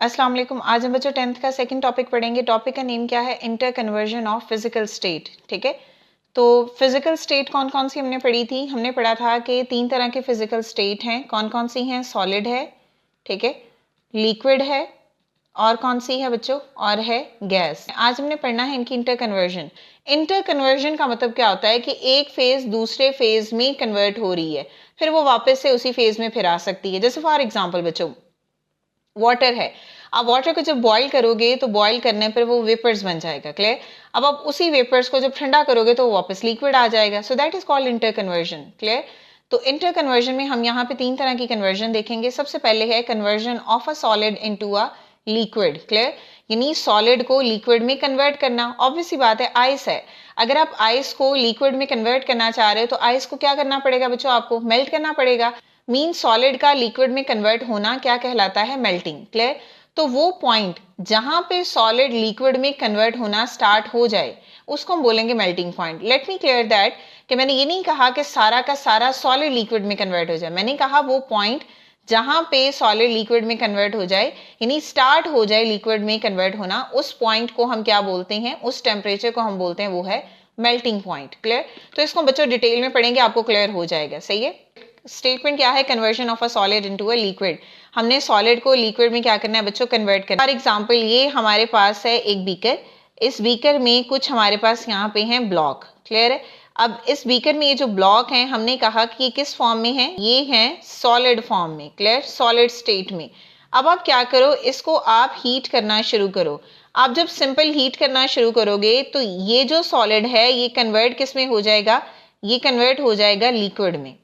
अस्सलाम वालेकुम। आज हम बच्चों 10th का सेकंड टॉपिक पढ़ेंगे। टॉपिक का नेम क्या है? Inter conversion of physical state. ठीक है, तो फिजिकल स्टेट कौन कौन सी हमने पढ़ी थी? हमने पढ़ा था कि 3 तरह के फिजिकल स्टेट हैं। कौन कौन सी हैं? सॉलिड है, ठीक है, लिक्विड है, और कौन सी है बच्चों? और है गैस। आज हमने पढ़ना है इनकी इंटर कन्वर्जन। इंटर कन्वर्जन का मतलब क्या होता है कि एक फेज दूसरे फेज में कन्वर्ट हो रही है, फिर वो वापस से उसी फेज में फिर आ सकती है। जैसे फॉर एग्जाम्पल बच्चों वाटर है, आप वाटर को जब बॉईल करोगे तो बॉईल करने पर वो वेपर्स बन जाएगा, क्लियर। अब आप उसी वेपर्स को जब ठंडा करोगे तो वापस लिक्विड आ जाएगा। So that is called inter conversion, clear. तो इंटर कन्वर्जन में हम यहाँ पे 3 तरह की कन्वर्जन देखेंगे। सबसे पहले है conversion of a solid into a liquid, clear, यानी सॉलिड को लिक्विड में कन्वर्ट करना। ऑब्वियस सी बात है, आइस है, अगर आप आइस को लिक्विड में कन्वर्ट करना चाह रहे हो तो आइस को क्या करना पड़ेगा बच्चों? आपको मेल्ट करना पड़ेगा। मीन सॉलिड का लिक्विड में कन्वर्ट होना क्या कहलाता है? Melting, clear. तो वो पॉइंट जहां पे सॉलिड लिक्विड में कन्वर्ट होना स्टार्ट हो जाए उसको हम बोलेंगे melting point. Let me clear that कि मैंने ये नहीं कहा कि सारा का सारा सॉलिड लिक्विड में कन्वर्ट हो जाए। मैंने कहा वो पॉइंट जहां पे सॉलिड लिक्विड में कन्वर्ट हो जाए, यानी स्टार्ट हो जाए लिक्विड में कन्वर्ट होना, उस पॉइंट को हम क्या बोलते हैं? उस टेम्परेचर को हम बोलते हैं वो है मेल्टिंग पॉइंट, क्लियर। तो इसको बच्चों डिटेल में पढ़ेंगे, आपको क्लियर हो जाएगा, सही है। स्टेटमेंट क्या है? Conversion of a solid into a liquid. हमने सॉलिड को लिक्विड में क्या करना है बच्चों? कन्वर्ट करना। फॉर एग्जांपल ये हमारे पास है एक बीकर, इस बीकर में कुछ हमारे पास यहाँ पे हैं ब्लॉक, क्लियर है। अब इस बीकर में ये जो ब्लॉक हैं, हमने कहा कि ये किस फॉर्म में है? ये हैं सॉलिड फॉर्म में, क्लियर, सॉलिड स्टेट में। अब आप क्या करो, इसको आप हीट करना शुरू करो। आप जब सिंपल हीट करना शुरू करोगे तो ये जो सॉलिड है ये कन्वर्ट किस में हो जाएगा? ये कन्वर्ट हो जाएगा लिक्विड में,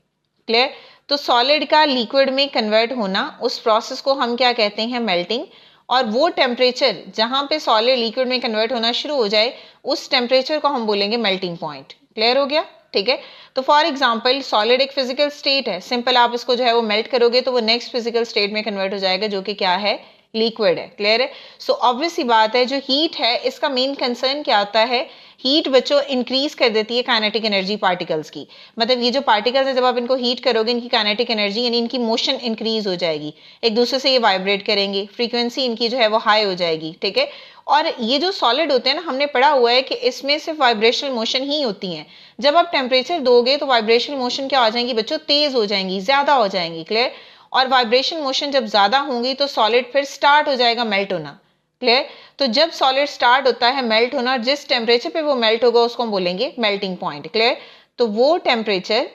क्लियर। तो सॉलिड का लिक्विड में कन्वर्ट होना, उस प्रोसेस को हम क्या कहते हैं? मेल्टिंग। और वो टेम्परेचर जहां पे सॉलिड लिक्विड में कन्वर्ट होना शुरू हो जाए उस टेम्परेचर को हम बोलेंगे मेल्टिंग पॉइंट, क्लियर हो गया, ठीक है। तो फॉर एग्जांपल सॉलिड एक फिजिकल स्टेट है, सिंपल आप इसको जो है वो मेल्ट करोगे तो वो नेक्स्ट फिजिकल स्टेट में कन्वर्ट हो जाएगा जो कि क्या है? लिक्विड है, क्लियर है। सो ऑब्वियस सी बात है, जो हीट है इसका मेन कंसर्न क्या होता है? हीट बच्चों इंक्रीज कर देती है काइनेटिक एनर्जी पार्टिकल्स की। मतलब ये जो पार्टिकल्स है जब आप इनको हीट करोगे इनकी काइनेटिक एनर्जी यानी इनकी मोशन इंक्रीज हो जाएगी, एक दूसरे से ये वाइब्रेट करेंगे, फ्रीक्वेंसी इनकी जो है वो हाई हो जाएगी, ठीक है। और ये जो सॉलिड होते हैं ना, हमने पढ़ा हुआ है कि इसमें सिर्फ वाइब्रेशनल मोशन ही होती है। जब आप टेम्परेचर दोगे तो वाइब्रेशनल मोशन क्या हो जाएंगी बच्चों? तेज हो जाएंगी, ज्यादा हो जाएंगी, क्लियर। और वाइब्रेशन मोशन जब ज्यादा होंगी तो सॉलिड फिर स्टार्ट हो जाएगा मेल्ट होना, क्लियर। तो जब सॉलिड स्टार्ट होता है मेल्ट होना, जिस टेम्परेचर पे वो मेल्ट होगा उसको हम बोलेंगे मेल्टिंग पॉइंट, क्लियर। तो वो टेम्परेचर,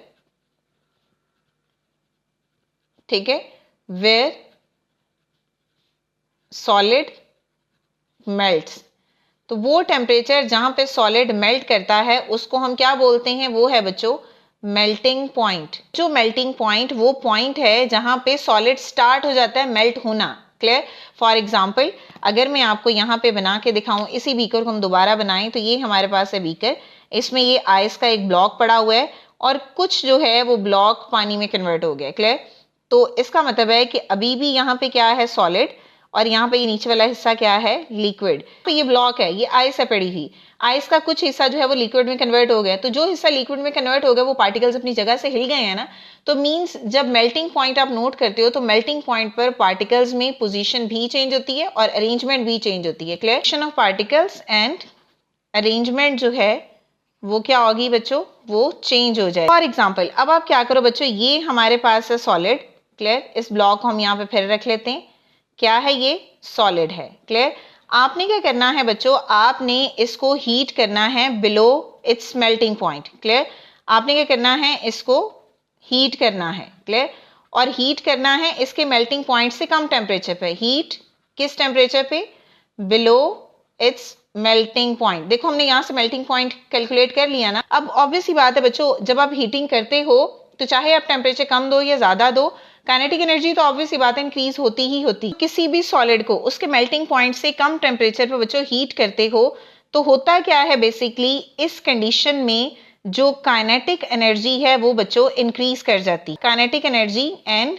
ठीक है, वेयर सॉलिड मेल्ट्स, तो वो टेम्परेचर जहां पे सॉलिड मेल्ट करता है उसको हम क्या बोलते हैं? वो है बच्चों मेल्टिंग पॉइंट। जो मेल्टिंग पॉइंट वो पॉइंट है जहां पे सॉलिड स्टार्ट हो जाता है मेल्ट होना, क्लियर। फॉर एग्जाम्पल अगर मैं आपको यहाँ पे बना के दिखाऊं, इसी बीकर को हम दोबारा बनाएं, तो ये हमारे पास है बीकर, इसमें ये आइस का एक ब्लॉक पड़ा हुआ है और कुछ जो है वो ब्लॉक पानी में कन्वर्ट हो गया, क्लियर। तो इसका मतलब है कि अभी भी यहाँ पे क्या है? सॉलिड, और यहाँ पे ये नीचे वाला हिस्सा क्या है? लिक्विड। तो ये ब्लॉक है, ये आइस है पड़ी हुई, आइस का कुछ हिस्सा जो है वो लिक्विड में कन्वर्ट हो गया। तो जो हिस्सा लिक्विड में कन्वर्ट हो गया वो पार्टिकल्स अपनी जगह से हिल गए हैं ना, तो मींस जब मेल्टिंग पॉइंट आप नोट करते हो तो मेल्टिंग पॉइंट पर पार्टिकल्स में पोजीशन भी चेंज होती है और अरेंजमेंट भी चेंज होती है, clear. Of particles and arrangement जो है वो क्या होगी बच्चों? वो चेंज हो जाए। फॉर एग्जाम्पल अब आप क्या करो बच्चों, ये हमारे पास है सॉलिड, क्लियर। इस ब्लॉक को हम यहाँ पे फिर रख लेते हैं, क्या है? ये सॉलिड है, क्लियर। आपने क्या करना है बच्चों? आपने इसको हीट करना है below it's melting point, clear. आपने क्या करना है? इसको हीट करना है, क्लियर। और हीट करना है इसके मेल्टिंग पॉइंट से कम टेम्परेचर पे। हीट किस टेम्परेचर पे? Below it's melting point. देखो हमने यहाँ से मेल्टिंग पॉइंट कैलकुलेट कर लिया ना। अब ऑब्वियस ही बात है बच्चों, जब आप हीटिंग करते हो तो चाहे आप टेम्परेचर कम दो या ज्यादा दो, काइनेटिक एनर्जी तो ऑब्वियस ही बात है इंक्रीज होती ही होती। किसी भी सॉलिड को उसके मेल्टिंग पॉइंट से कम टेम्परेचर पे बच्चों हीट करते हो तो होता क्या है? बेसिकली इस कंडीशन में जो काइनेटिक एनर्जी है वो बच्चों इंक्रीज कर जाती। काइनेटिक एनर्जी एंड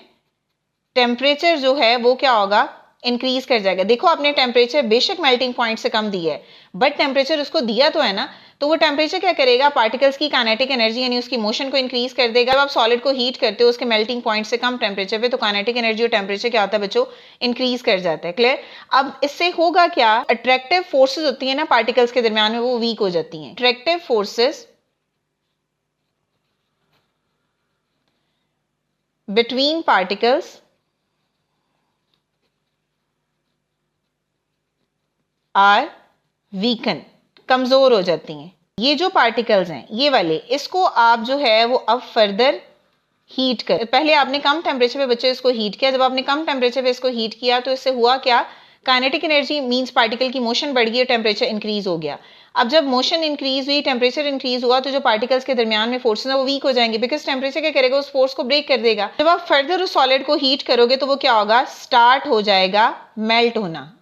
टेम्परेचर जो है वो क्या होगा? इंक्रीज कर जाएगा। देखो आपने टेम्परेचर बेशक मेल्टिंग पॉइंट से कम दिया है, बट टेम्परेचर उसको दिया तो है ना, तो वो टेम्परेचर क्या करेगा, पार्टिकल्स की काइनेटिक एनर्जी यानी उसकी मोशन को इंक्रीज कर देगा। जब आप सॉलिड को हीट करते हो उसके मेल्टिंग पॉइंट से कम टेम्परेचर पे, तो काइनेटिक एनर्जी और टेम्परेचर क्या होता है बच्चों, इंक्रीज कर जाता है। क्लियर। अब इससे होगा क्या, अट्रैक्टिव फोर्सेज होती है ना पार्टिकल्स के दरमियान में, वो वीक हो जाती हैं। Attractive forces between particles are weaken, कमजोर हो जाती हैं। ये जो पार्टिकल्स हैं ये वाले, इसको आप जो है वो अब फर्दर हीट कर, पहले आपने कम टेम्परेचर पे बच्चे इसको हीट किया, जब आपने कम टेम्परेचर पे इसको हीट किया तो इससे हुआ क्या, काइनेटिक एनर्जी मींस पार्टिकल की मोशन बढ़ गई और टेम्परेचर इंक्रीज हो गया। अब जब मोशन इंक्रीज हुई, टेम्परेचर इंक्रीज हुआ, तो जो पार्टिकल्स के दरमियान में फोर्सेस है वो वीक हो जाएंगे, बिकॉज टेम्परेचर क्या करेगा, उस फोर्स को ब्रेक कर देगा। जब आप फर्दर उस सॉलिड को हीट करोगे तो वो क्या होगा, स्टार्ट हो जाएगा मेल्ट होना।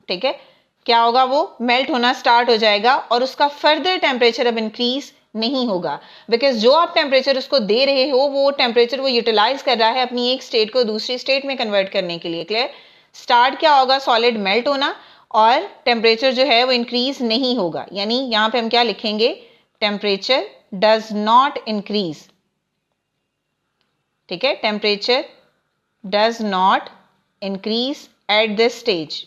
ठीक है, क्या होगा, वो मेल्ट होना स्टार्ट हो जाएगा और उसका फर्दर टेम्परेचर अब इंक्रीज नहीं होगा, बिकॉज जो आप टेम्परेचर उसको दे रहे हो वो टेम्परेचर वो यूटिलाइज कर रहा है अपनी एक स्टेट को दूसरी स्टेट में कन्वर्ट करने के लिए। क्लियर। स्टार्ट क्या होगा, सॉलिड मेल्ट होना, और टेम्परेचर जो है वो इंक्रीज नहीं होगा, यानी यहां पे हम क्या लिखेंगे, टेम्परेचर डज नॉट इंक्रीज। ठीक है, temperature does not increase at this stage.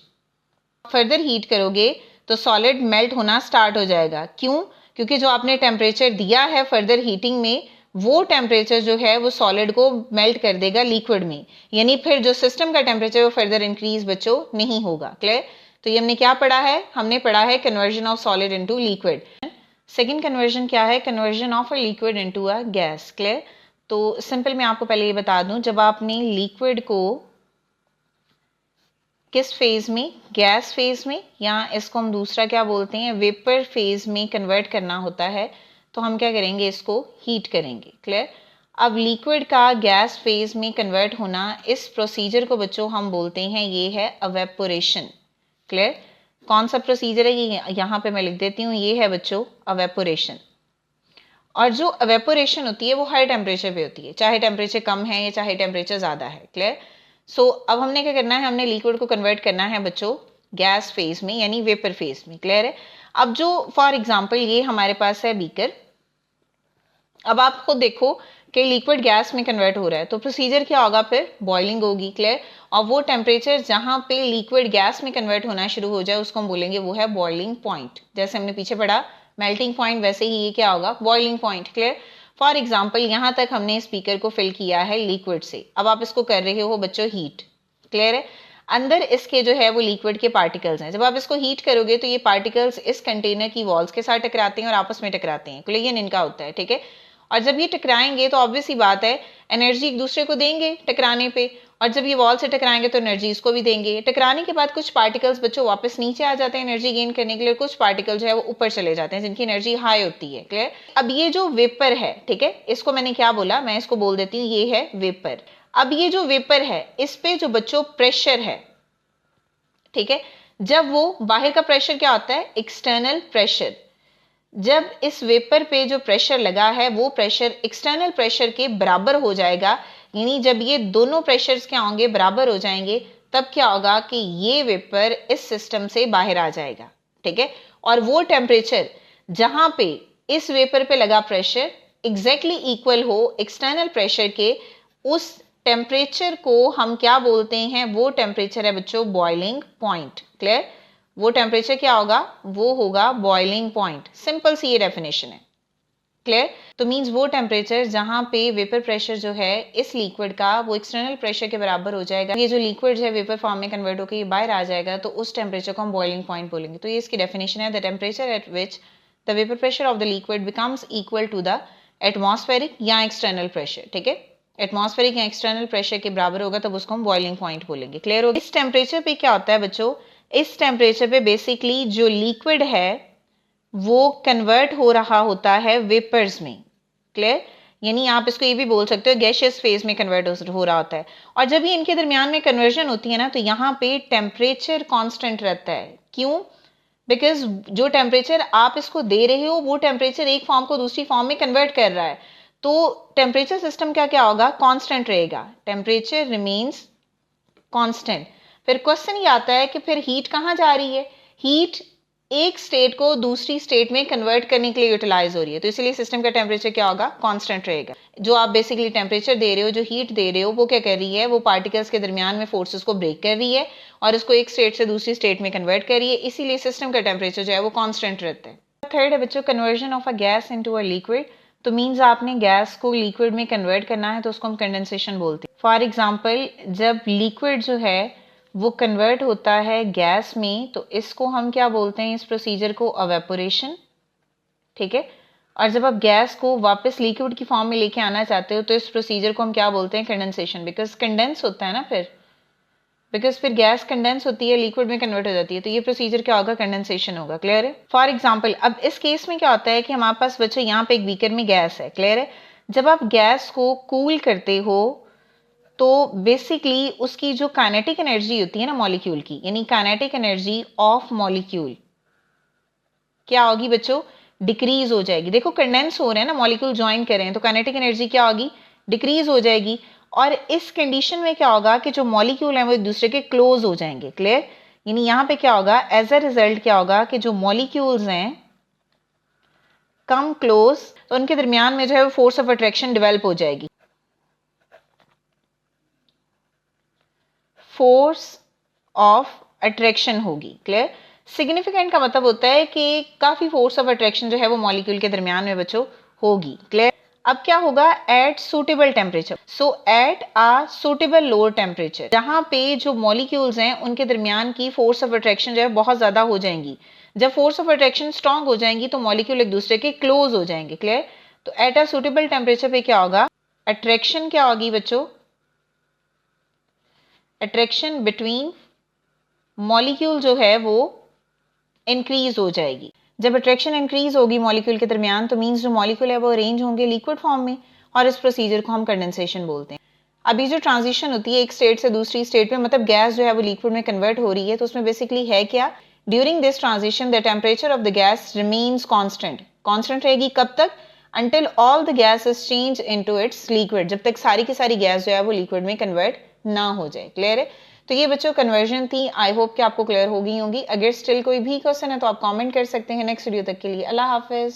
Further heat करोगे तो सॉलिड मेल्ट होना स्टार्ट हो जाएगा। क्यों, क्योंकि जो आपने टेम्परेचर दिया है फर्दर हीटिंग में, वो टेम्परेचर जो है वो सॉलिड को मेल्ट कर देगा लिक्विड में, यानी फिर जो सिस्टम का टेम्परेचर वो फर्दर इंक्रीज बच्चों नहीं होगा। क्लियर। तो ये हमने क्या पढ़ा है, हमने पढ़ा है conversion of solid into liquid. Second conversion क्या है, conversion of a liquid into a gas. Clear. तो सिंपल मैं आपको पहले ये बता दूं, जब आपने लिक्विड को किस फेज में, गैस फेज में, या इसको हम दूसरा क्या बोलते हैं, वेपर फेज में कन्वर्ट करना होता है, तो हम क्या करेंगे, इसको हीट करेंगे। क्लियर। अब लिक्विड का गैस फेज में कन्वर्ट होना, इस प्रोसीजर को बच्चों हम बोलते हैं, ये है अवेपोरेशन। क्लियर। कौन सा प्रोसीजर है, ये यहाँ पे मैं लिख देती हूँ, ये है बच्चों अवेपोरेशन। और जो अवेपोरेशन होती है वो हर टेम्परेचर पे होती है, चाहे टेम्परेचर कम है या चाहे टेम्परेचर ज़्यादा है। क्लियर। सो अब हमने क्या करना है, हमने लिक्विड को कन्वर्ट करना है बच्चों गैस फेज में, यानी वेपर फेज में। क्लियर है। अब जो फॉर एग्जांपल ये हमारे पास है बीकर, अब आप खुद देखो कि लिक्विड गैस में कन्वर्ट हो रहा है, तो प्रोसीजर क्या होगा, फिर बॉइलिंग होगी। क्लियर। और वो टेम्परेचर जहां पे लिक्विड गैस में कन्वर्ट होना शुरू हो जाए उसको हम बोलेंगे वो है बॉइलिंग पॉइंट। जैसे हमने पीछे पढ़ा मेल्टिंग पॉइंट, वैसे ही ये क्या होगा, boiling point. Clear. For example यहाँ तक हमने स्पीकर को फिल किया है लिक्विड से, अब आप इसको कर रहे हो बच्चों हीट। क्लियर है। अंदर इसके जो है वो लिक्विड के पार्टिकल्स हैं, जब आप इसको हीट करोगे तो ये पार्टिकल्स इस कंटेनर की वॉल्स के साथ टकराते हैं और आपस में टकराते हैं, कोलिजन इनका होता है। ठीक है। और जब ये टकराएंगे तो ऑब्वियस सी बात है एनर्जी एक दूसरे को देंगे टकराने पे, और जब ये वॉल से टकराएंगे तो एनर्जी इसको भी देंगे। टकराने के बाद कुछ पार्टिकल्स बच्चों वापस नीचे आ जाते हैं एनर्जी गेन करने के लिए, कुछ पार्टिकल जो है वो ऊपर चले जाते हैं जिनकी एनर्जी हाई होती है। क्लियर। अब ये जो वेपर है, ठीक है, इसको मैंने क्या बोला, मैं इसको बोल देती हूँ ये है वेपर। अब ये जो वेपर है इस पे जो बच्चों प्रेशर है, ठीक है, जब वो बाहर का प्रेशर क्या होता है, एक्सटर्नल प्रेशर, जब इस वेपर पे जो प्रेशर लगा है वो प्रेशर एक्सटर्नल प्रेशर के बराबर हो जाएगा, यानी जब ये दोनों प्रेशर्स क्या होंगे, बराबर हो जाएंगे, तब क्या होगा कि ये वेपर इस सिस्टम से बाहर आ जाएगा। ठीक है। और वो टेम्परेचर जहां पे इस वेपर पे लगा प्रेशर एग्जैक्टली इक्वल हो एक्सटर्नल प्रेशर के, उस टेम्परेचर को हम क्या बोलते हैं, वो टेम्परेचर है बच्चों बॉइलिंग पॉइंट। क्लियर। वो टेम्परेचर क्या होगा, वो होगा बॉइलिंग पॉइंट। सिंपल सी ये डेफिनेशन है। क्लियर। तो मींस वो टेम्परेचर जहां पे वेपर प्रेशर जो है इस लिक्विड का वो एक्सटर्नल प्रेशर के बराबर हो जाएगा, ये जो लिक्विड है वेपर फॉर्म में कन्वर्ट होकर ये बाहर आ जाएगा, तो उस टेम्परेचर को हम बॉइलिंग पॉइंट बोलेंगे। तो ये इसकी डेफिनेशन है, the temperature at which the vapour pressure of the liquid becomes equal to the atmospheric या एक्सटर्नल प्रेशर। ठीक है, एटमॉस्फेरिक या एक्सटर्नल प्रेशर के बराबर होगा तब उसको हम बॉइलिंग पॉइंट बोलेंगे। क्लियर होगा। इस टेम्परेचर पे क्या होता है बच्चों, इस टेम्परेचर पे बेसिकली जो लिक्विड है वो कन्वर्ट हो रहा होता है वेपर्स में। क्लियर। यानी आप इसको ये भी बोल सकते हो गैशियस फेज में कन्वर्ट हो रहा होता है, और जब ये इनके दरमियान में कन्वर्जन होती है ना, तो यहाँ पे टेम्परेचर कांस्टेंट रहता है। क्यों, बिकॉज जो टेम्परेचर आप इसको दे रहे हो वो टेम्परेचर एक फॉर्म को दूसरी फॉर्म में कन्वर्ट कर रहा है, तो टेम्परेचर सिस्टम क्या क्या होगा, कांस्टेंट रहेगा, टेम्परेचर रिमेन्स कांस्टेंट। फिर क्वेश्चन ये आता है कि फिर हीट कहाँ जा रही है, हीट एक स्टेट को दूसरी स्टेट में कन्वर्ट करने के लिए यूटिलाइज हो रही है, तो इसीलिए सिस्टम का टेम्परेचर क्या होगा, कांस्टेंट रहेगा। जो आप बेसिकली टेम्परेचर दे रहे हो, जो हीट दे रहे हो, वो क्या कर रही है, वो पार्टिकल्स के दरमियान में फोर्सेस को ब्रेक कर रही है और उसको एक स्टेट से दूसरी स्टेट में कन्वर्ट कर रही है, इसीलिए सिस्टम का टेम्परेचर जो है वो कांस्टेंट रहता है। थर्ड है बच्चों conversion of a gas into a liquid, तो मीन्स आपने गैस को लिक्विड में कन्वर्ट करना है तो उसको हम कंडेंसेशन बोलते हैं। फॉर एग्जाम्पल जब लिक्विड जो है वो कन्वर्ट होता है गैस में तो इसको हम क्या बोलते हैं, इस प्रोसीजर को अवेपोरेशन, ठीक है। और जब आप गैस को वापस लिक्विड की फॉर्म में लेके आना चाहते हो तो इस प्रोसीजर को हम क्या बोलते हैं, कंडेंसेशन, बिकॉज कंडेंस होता है ना फिर गैस कंडेंस होती है, लिक्विड में कन्वर्ट हो जाती है, तो ये प्रोसीजर क्या होगा, कंडेंसेशन होगा। क्लियर है। फॉर एग्जाम्पल अब इस केस में क्या होता है कि हमारे पास बच्चों यहाँ पे एक बीकर में गैस है। क्लियर है। जब आप गैस को कूल करते हो तो बेसिकली उसकी जो काइनेटिक एनर्जी होती है ना मॉलिक्यूल की, यानी काइनेटिक एनर्जी ऑफ मॉलिक्यूल क्या होगी बच्चों, डिक्रीज हो जाएगी। देखो कंडेंस हो रहे हैं ना, मॉलिक्यूल ज्वाइन कर रहे हैं, तो काइनेटिक एनर्जी क्या होगी, डिक्रीज हो जाएगी। और इस कंडीशन में क्या होगा कि जो मॉलिक्यूल हैं वो एक दूसरे के क्लोज हो जाएंगे। क्लियर। यानी यहाँ पे क्या होगा, एज अ रिजल्ट क्या होगा कि जो मॉलिक्यूल्स हैं कम क्लोज, तो उनके दरमियान में जो है वो फोर्स ऑफ अट्रैक्शन डेवलप हो जाएगी, फोर्स ऑफ अट्रैक्शन होगी। क्लियर। सिग्निफिकेंट का मतलब होता है कि काफी फोर्स ऑफ अट्रैक्शन जो है वो मॉलिक्यूल के दरमियान में बच्चों होगी। क्लियर। अब क्या होगा, एट सुटेबल टेम्परेचर, सो एट आ सुटेबल लोअर टेम्परेचर, जहां पे जो मॉलिक्यूल्स हैं उनके दरमियान की फोर्स ऑफ अट्रैक्शन जो है बहुत ज्यादा हो जाएंगी। जब फोर्स ऑफ अट्रैक्शन स्ट्रांग हो जाएंगी तो मॉलिक्यूल एक दूसरे के क्लोज हो जाएंगे। क्लियर। तो एट आ सुटेबल टेम्परेचर पे क्या होगा, अट्रैक्शन क्या होगी बच्चों, अट्रैक्शन बिटवीन मॉलिक्यूल जो है वो इंक्रीज हो जाएगी। जब अट्रैक्शन इंक्रीज होगी मॉलिक्यूल के दरमियान तो मींस जो मॉलिक्यूल है वो अरेंज होंगे लिक्विड फॉर्म में, और इस प्रोसीजर को हम कंडेंसेशन बोलते हैं। अभी जो ट्रांजिशन होती है एक स्टेट से दूसरी स्टेट में, मतलब गैस जो है वो लिक्विड में कन्वर्ट हो रही है, तो उसमें बेसिकली है क्या, during this transition the temperature of the gas remains constant, constant रहेगी कब तक, until all the gases change into its liquid, जब तक सारी की सारी गैस जो है वो लिक्विड में कन्वर्ट ना हो जाए। क्लियर है। तो ये बच्चों कन्वर्जन थी, आई होप कि आपको क्लियर हो गई होंगी। अगर स्टिल कोई भी क्वेश्चन है तो आप कमेंट कर सकते हैं। नेक्स्ट वीडियो तक के लिए अल्लाह हाफिज।